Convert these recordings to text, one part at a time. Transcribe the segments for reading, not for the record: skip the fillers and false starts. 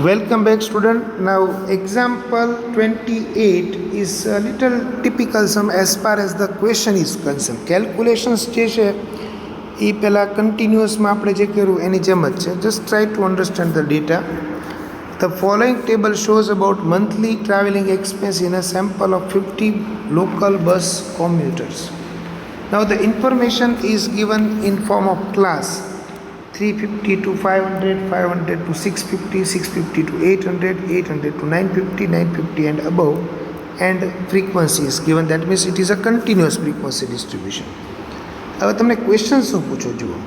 Welcome back, student. Now, example 28 is a little typical sum as far as the question is concerned. Calculations જે છે એ પહેલાં કન્ટિન્યુઅસમાં આપણે જે કર્યું એની જેમ જ છે. Just try to understand the data. The following table shows about monthly traveling expense in a sample of 50 local bus commuters. Now, the information is given in form of class. 350 to 500, 500 to 650, 650 to 800, 800 to 950, 950 and above, and frequency is given. That means it is a continuous frequency distribution. હવે તમને question શું પૂછો જુઓ.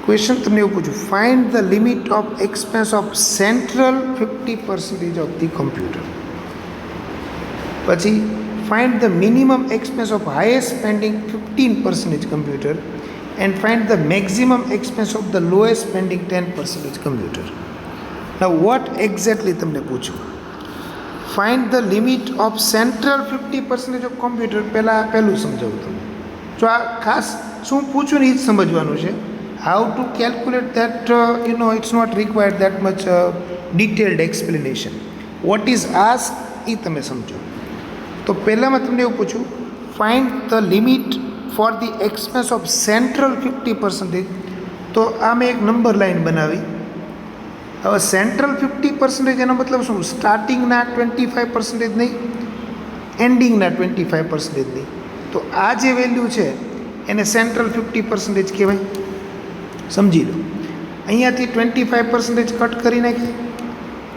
Question તમને એવું પૂછું, find the limit of expense of central 50% of the computer. પછી find the minimum expense of highest spending 15% computer and find the maximum expense of the lowest spending 10% computer. Now what exactly તમને પૂછું? Find the limit of central 50% of computer. પહેલું સમજાવું તમને. જો આ ખાસ શું પૂછું ને એ જ સમજવાનું છે. How to calculate that, it's not required that much detailed explanation. What is asked એ તમે સમજો. તો પહેલાંમાં તમને એવું પૂછું, find the limit for the expense of central 50%. તો આ મેં એક નંબર લાઈન બનાવી. હવે સેન્ટ્રલ 50% એનો મતલબ શું? સ્ટાર્ટિંગના 25% નહીં, એન્ડિંગના 25% નહીં. તો આ જે વેલ્યુ છે એને સેન્ટ્રલ 50% કહેવાય. સમજી લો. અહીંયાથી 25% કટ કરી નાખીએ,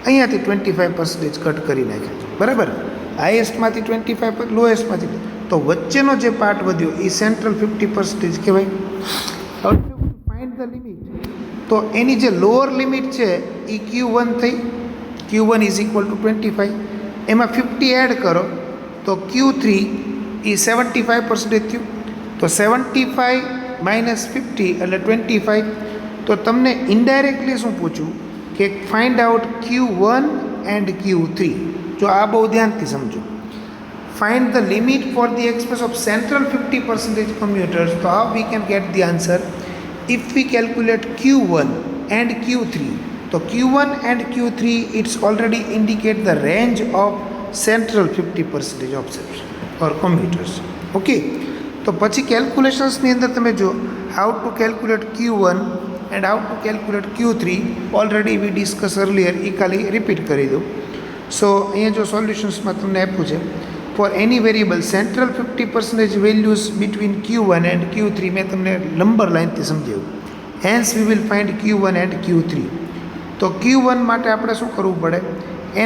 અહીંયાથી 25% કટ કરી નાખીએ, બરાબર. હાઈએસ્ટમાંથી 25%, લોએસ્ટમાંથી, તો વચ્ચેનો જે પાર્ટ વધ્યો એ સેન્ટ્રલ 50% કહેવાય. હવે ફાઇન્ડ ધ લિમિટ, તો એની જે લોઅર લિમિટ છે એ Q1 થઈ. Q1 is equal to 25. એમાં 50 એડ કરો તો Q3 એ 75% થયું. તો 75 માઇનસ 50 એટલે 25. તો તમને ઇનડાયરેક્ટલી શું પૂછું કે find out Q1 and Q3. જો આ બહુ ધ્યાનથી સમજો. Find the limit for the expense of central 50% commuters. So how we can get the answer? If we calculate Q1 and Q3. So Q1 and Q3, it's already indicate the range of central 50% of or commuters. Okay. તો પછી કેલ્ક્યુલેશન્સની અંદર તમે જો how to calculate Q1 and how to calculate Q3 already we discussed earlier. એ ખાલી repeat કરી દઉં. સો અહીંયા જો સોલ્યુશન્સમાં તમને આપ્યું છે, for any variable central 50% values between Q1 and Q3. મેં તમને નંબર લાઈનથી સમજાવ્યું. Hence we will find Q1 and Q3. તો Q1 માટે આપણે શું કરવું પડે?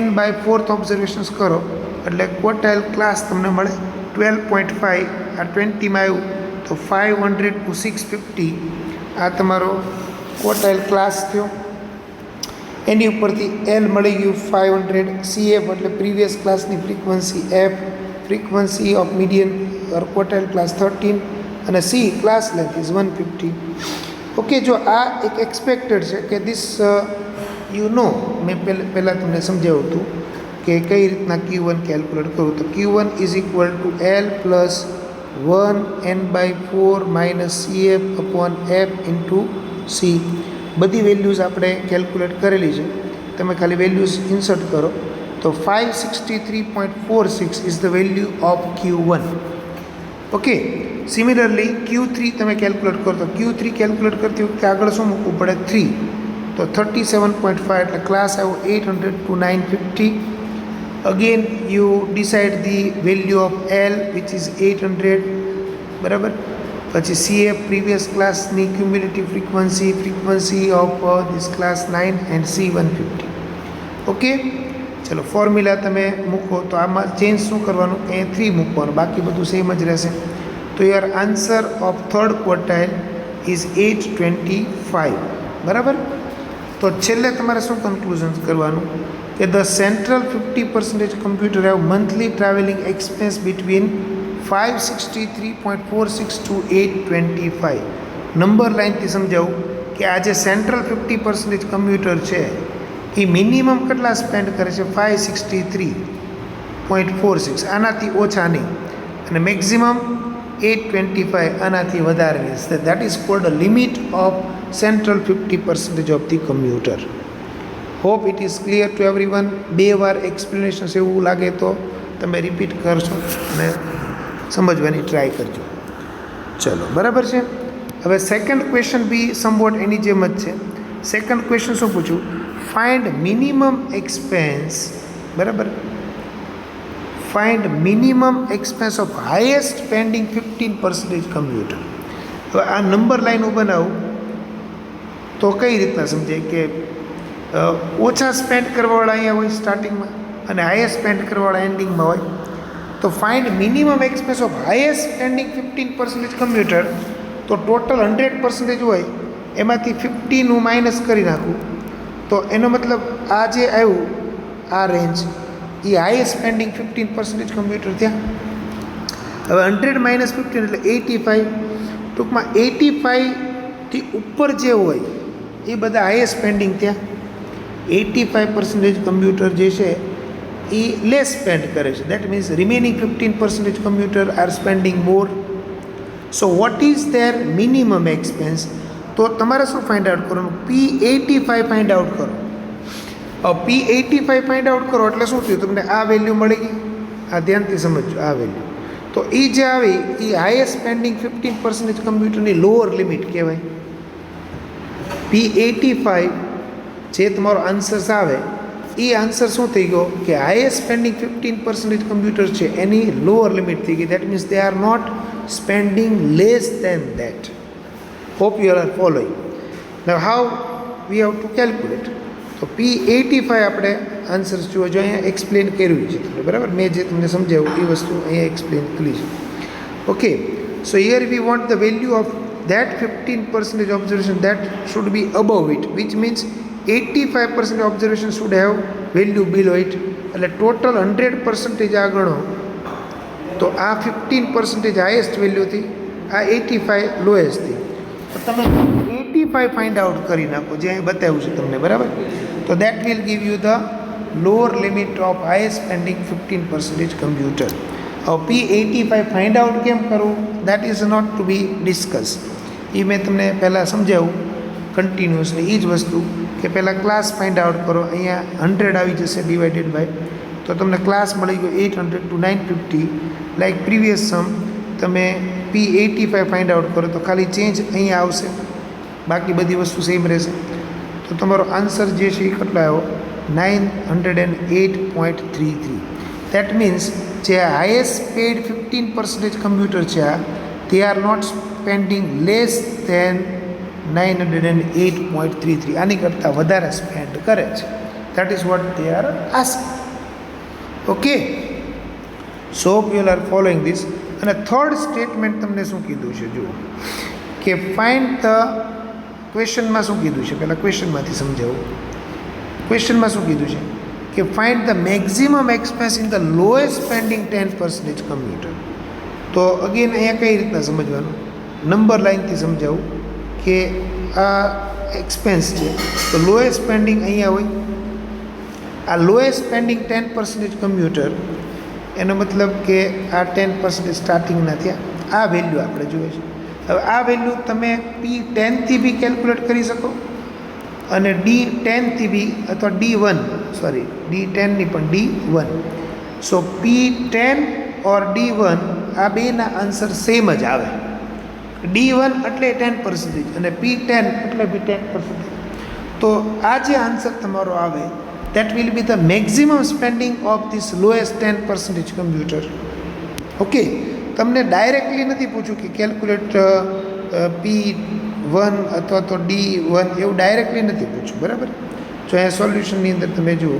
n/4 ઓબ્ઝર્વેશન્સ કરો એટલે ક્વોર્ટાઇલ ક્લાસ તમને મળે 12.5. આ 20માં આવ્યું તો 500 to 650 આ તમારો ક્વોર્ટાઇલ ક્લાસ થયો. એની ઉપરથી L મળી ગયું 500. CF એટલે પ્રીવિયસ ક્લાસની frequency, F frequency of median or quartile class 13, અને C class length is 150. Okay. જો આ એક એક્સપેક્ટેડ છે કે ધીસ મેં પહેલાં તમને સમજાવ્યું હતું કે કઈ રીતના Q1 કેલ્ક્યુલેટ કરું. તો Q1 is equal to L plus 1n/4 minus CF upon F into C. બધી વેલ્યુઝ આપણે કેલ્ક્યુલેટ કરેલી છે, તમે ખાલી વેલ્યુઝ ઇન્સર્ટ કરો. તો 563.46 is the value of Q1. Okay. Similarly Q3 તમે કેલ્ક્યુલેટ કરો તો Q3 કેલ્ક્યુલેટ કરતી વખતે આગળ શું મૂકવું પડે? 3. તો 37.5 એટલે ક્લાસ આવ્યો 800 to 950. Again you decide the value of L which is 800, બરાબર. પછી CF પ્રીવિયસ ક્લાસની cumulative frequency of this class 9 and C 150. Okay. ચલો ફોર્મ્યુલા તમે મૂકો તો આમાં ચેન્જ શું કરવાનું? અહીંયા 3 મૂકવાનું, બાકી બધું સેમ જ રહેશે. તો your answer of third quartile is 825, બરાબર. તો છેલ્લે તમારે શું કન્ક્લુઝન કરવાનું કે the central 50% computer have monthly travelling expense between 563.46 to 825. Number લાઇનથી સમજાવું કે આ જે સેન્ટ્રલ 50% કમ્પ્યુટર છે એ મિનિમમ કેટલા સ્પેન્ડ કરે છે? 563.46, આનાથી ઓછા નહીં, અને મેક્સિમમ 825, આનાથી વધારે રહેશે. That is called a limit of central 50% of the commuter. Hope it is clear to everyone. 2 વાર એક્સપ્લેનેશન એવું લાગે તો તમે રિપીટ કરશો અને સમજવાની ટ્રાય કરજો. ચલો, બરાબર છે. હવે સેકન્ડ ક્વેશ્ચન બી સમવોટ એની જેમ જ છે. સેકન્ડ ક્વેશ્ચન શું પૂછ્યું? ફાઇન્ડ મિનિમમ એક્સપેન્સ, બરાબર, find minimum expense of highest pending 15% computer. હવે આ નંબર લાઈન હું બનાવું તો કઈ રીતના સમજાય કે ઓછા સ્પેન્ડ કરવાવાળા અહીંયા હોય સ્ટાર્ટિંગમાં અને હાઈએસ્ટ સ્પેન્ડ કરવાવાળા એન્ડિંગમાં હોય. તો find minimum expense of highest spending 15% computer. તો ટોટલ 100% હોય એમાંથી 15 હું માઇનસ કરી નાખું તો એનો મતલબ આ જે આવ્યું આ રેન્જ એ હાઈએસ્ટ સ્પેન્ડિંગ 15% કમ્પ્યુટર ત્યાં. હવે 100 માઇનસ 15 એટલે 85. ટૂંકમાં 85થી ઉપર જે હોય એ બધા હાઈએસ્ટ સ્પેન્ડિંગ ત્યાં. 85% કમ્પ્યુટર જે છે એ લેસ સ્પેન્ડ કરે છે. That means remaining 15% computer are spending more. So what is their minimum expense? તો તમારે શું ફાઇન્ડ આઉટ કરવાનું? P85 ફાઇન્ડ આઉટ કરો. P85 ફાઇન્ડ આઉટ કરો એટલે શું થયું? તમને આ વેલ્યુ મળી ગઈ. આ ધ્યાનથી સમજજો આ વેલ્યુ. તો એ જે આવી એ હાઈએસ્ટ સ્પેન્ડિંગ 15% કમ્પ્યુટરની લોઅર લિમિટ કહેવાય. P85 જે તમારો આન્સર્સ આવે એ આન્સર શું થઈ ગયો કે હાઈએસ્ટ સ્પેન્ડિંગ 15% કમ્પ્યુટર છે એની લોઅર લિમિટ થઈ ગઈ. That means they are not spending less than that. Hope you are following. Now how we have to calculate? તો P85 આપણે આન્સર્સ જુઓ, જો અહીંયા એક્સપ્લેન કર્યું છે તમને, બરાબર. મેં જે તમને સમજાવ્યું એ વસ્તુ અહીંયા એક્સપ્લેન કરી છે. Okay, so here we want the value of that 15% observation that should be above it, which means 85% observation should have value below it. એટલે ટોટલ 100% આ ગણો તો આ 15% હાઈએસ્ટ વેલ્યુથી આ 85 લોએસ્ટથી. તો તમે 85 ફાઇન્ડ આઉટ કરી નાખો જે અહીં બતાવ્યું છે તમને, બરાબર. તો that will give you the lower limit of highest spending 15% computer. હવે P85 ફાઇન્ડ આઉટ કેમ કરવું? That is not to be discuss. એ મેં તમને પહેલાં સમજાવું કન્ટિન્યુઅસલી એ જ વસ્તુ કે પહેલાં ક્લાસ ફાઇન્ડ આઉટ કરો. અહીંયા 100 આવી જશે ડિવાઇડેડ બાય, તો તમને ક્લાસ મળી ગયો 800 to 950. લાઈક પ્રીવિયસ સમ તમે P85 ફાઇન્ડ આઉટ કરો તો ખાલી ચેન્જ અહીંયા આવશે, બાકી બધી વસ્તુ સેમ રહેશે. તો તમારો આન્સર જે છે એ કેટલો આવ્યો? 908.33. દેટ મીન્સ જે હાઈએસ્ટ પેડ 15% કમ્પ્યુટર છે આ they are not spending less than 908.33. આની કરતાં વધારે સ્પેન્ડ કરે છે. That is what they are asking. Okay, so you are following this. અને થર્ડ સ્ટેટમેન્ટ તમને શું કીધું છે જુઓ કે ફાઇન્ડ ધ ક્વેશ્ચનમાં શું કીધું છે? પહેલાં ક્વેશ્ચનમાંથી સમજાવું. ક્વેશ્ચનમાં શું કીધું છે કે find the maximum expense in the lowest spending 10% computer. તો અગેન અહીંયા કઈ રીતના સમજવાનું? નંબર લાઇનથી સમજાવું કે આ એક્સપેન્સ છે તો લોએસ્ટ સ્પેન્ડિંગ અહીંયા હોય. આ લોએસ્ટ સ્પેન્ડિંગ 10% કમ્પ્યુટર એનો મતલબ કે આ 10% સ્ટાર્ટિંગના થયા. આ વેલ્યુ આપણે જોઈએ છે. હવે આ વેલ્યુ તમે P10થી બી કેલ્ક્યુલેટ કરી શકો અને D10થી બી, અથવા D1 ની પણ D1. સો P10 ઓર D1 આ બેના આન્સર સેમ જ આવે. D1 એટલે 10% અને P10 એટલે બી 10%. તો આ જે આન્સર તમારો આવે that will be the maximum spending of this lowest 10% computer. Okay, તમને ડાયરેક્ટલી નથી પૂછ્યું કે કેલ્ક્યુલેટ P1 અથવા તો D1, એવું ડાયરેક્ટલી નથી પૂછ્યું, બરાબર. જો અહીંયા સોલ્યુશનની અંદર તમે જુઓ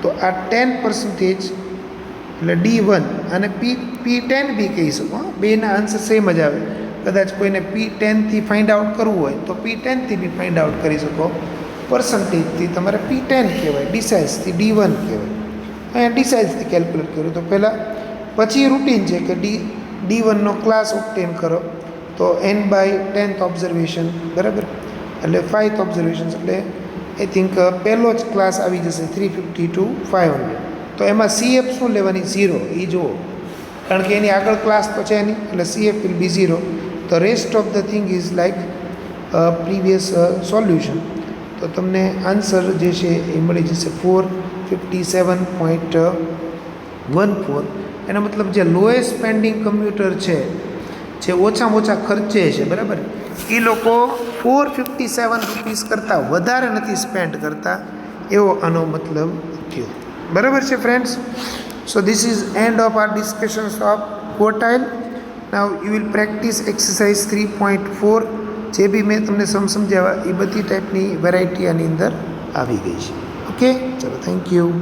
તો આ 10% એટલે D1 અને P10 બી કહી શકો. બેના આન્સર સેમ જ આવે. કદાચ કોઈને P10થી ફાઇન્ડ આઉટ કરવું હોય તો P10થી બી ફાઇન્ડ આઉટ કરી શકો. પર્સન્ટેજથી તમારે P10 કહેવાય, ડિસાઇઝથી D1 કહેવાય. અહીંયા ડિસાઇઝથી કેલ્ક્યુલેટ કર્યું તો પહેલાં, પછી રૂટીન છે કે D1નો ક્લાસ ઓબ્ટેન કરો તો n/10th ઓબ્ઝર્વેશન, બરાબર. એટલે 5th ઓબ્ઝર્વેશન એટલે આઈ થિંક પહેલો જ ક્લાસ આવી જશે 350 to 500. તો એમાં CF શું લેવાની? 0. એ જુઓ, કારણ કે એની આગળ ક્લાસ તો છે નહીં એટલે CF વિલ બી 0. તો rest of the thing is like previous solution. તો તો તમને આન્સર જે છે એ મળી જશે 457.14. એનો મતલબ જે લોએસ્ટ સ્પેન્ડિંગ કમ્પ્યુટર છે, જે ઓછામાં ઓછા ખર્ચે છે, બરાબર, એ લોકો 457 રૂપીસ કરતાં વધારે નથી સ્પેન્ડ કરતા, એવો આનો મતલબ થયો. બરાબર છે friends. So this is end of our discussions of quartile. Now you will practise exercise 3.4. જે બી મેં તમને સમજાવ્યા એ બધી ટાઈપની વેરાયટી આની અંદર આવી ગઈ છે. ઓકે, ચલો, થેન્ક યુ.